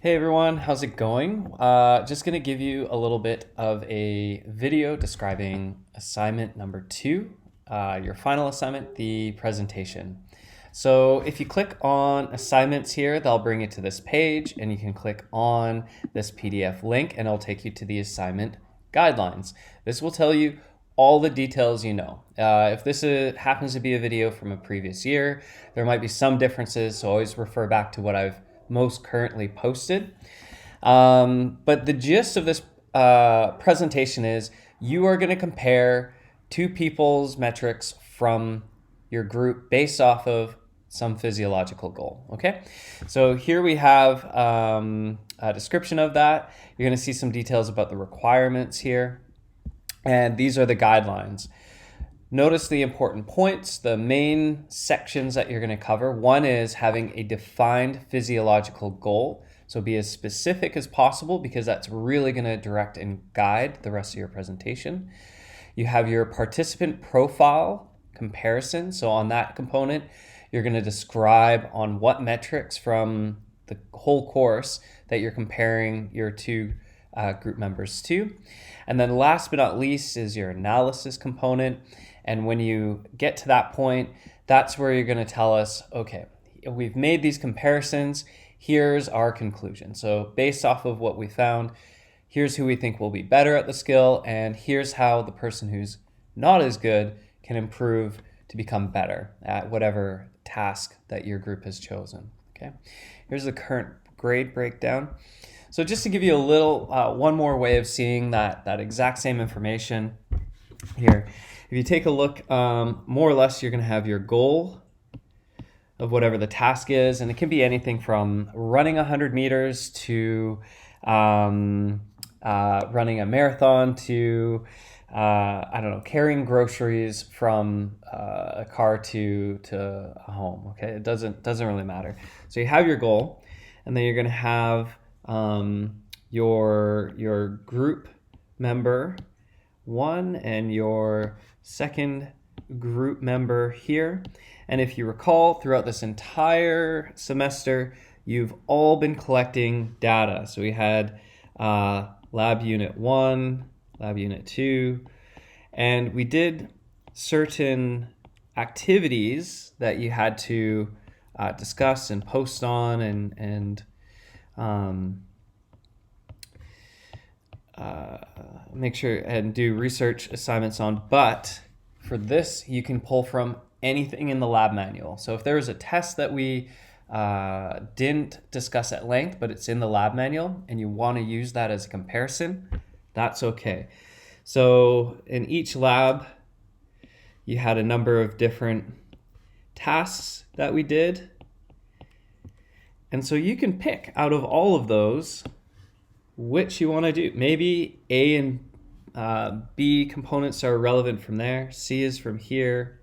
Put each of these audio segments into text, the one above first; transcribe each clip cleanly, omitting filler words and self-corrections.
Hey everyone, how's it going? Just going to give you a little bit of a video describing assignment number 2, your final assignment, the presentation. So if you click on assignments here, they'll bring you to this page and you can click on this PDF link and it'll take you to the assignment guidelines. This will tell you all the details you know. If this happens to be a video from a previous year, there might be some differences, so always refer back to what I've most currently posted. But the gist of this presentation is you are going to compare two people's metrics from your group based off of some physiological goal. Okay, so here we have a description of that. You're going to see some details about the requirements here, and these are the guidelines. Notice the important points, the main sections that you're going to cover. One is having a defined physiological goal. So be as specific as possible because that's really going to direct and guide the rest of your presentation. You have your participant profile comparison. So on that component, you're going to describe on what metrics from the whole course that you're comparing your two group members to. And then last but not least is your analysis component. And when you get to that point, that's where you're going to tell us, okay, we've made these comparisons. Here's our conclusion. So based off of what we found, here's who we think will be better at the skill. And here's how the person who's not as good can improve to become better at whatever task that your group has chosen. Okay. Here's the current grade breakdown. So just to give you a little, one more way of seeing that exact same information here. If you take a look, more or less, you're going to have your goal of whatever the task is, and it can be anything from running 100 meters to running a marathon to, I don't know, carrying groceries from a car to a home. Okay, it doesn't really matter. So you have your goal, and then you're going to have your group member 1 and your second group member here. And if you recall, throughout this entire semester, you've all been collecting data. So we had lab unit 1, lab unit 2, and we did certain activities that you had to discuss and post on and make sure and do research assignments on. But for this, you can pull from anything in the lab manual. So if there was a test that we didn't discuss at length, but it's in the lab manual and you want to use that as a comparison, that's okay. So in each lab, you had a number of different tasks that we did. And so you can pick out of all of those which you want to do. Maybe A and B components are relevant from there. C is from here.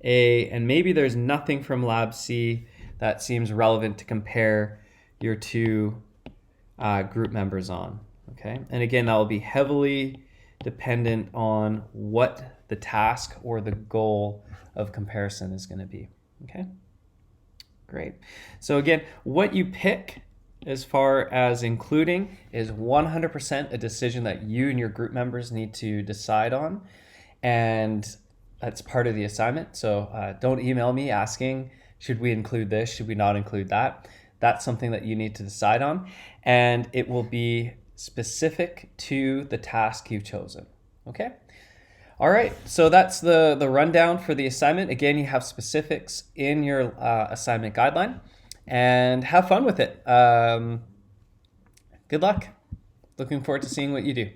A, and maybe there's nothing from lab C that seems relevant to compare your two group members on. Okay, and again, that will be heavily dependent on what the task or the goal of comparison is going to be. Okay, great. So again, what you pick as far as including is 100% a decision that you and your group members need to decide on, and that's part of the assignment. So don't email me asking, should we include this, should we not include that? That's something that you need to decide on, and it will be specific to the task you've chosen. Okay? All right, so that's the rundown for the assignment. Again, you have specifics in your assignment guideline, and have fun with it. Good luck. Looking forward to seeing what you do.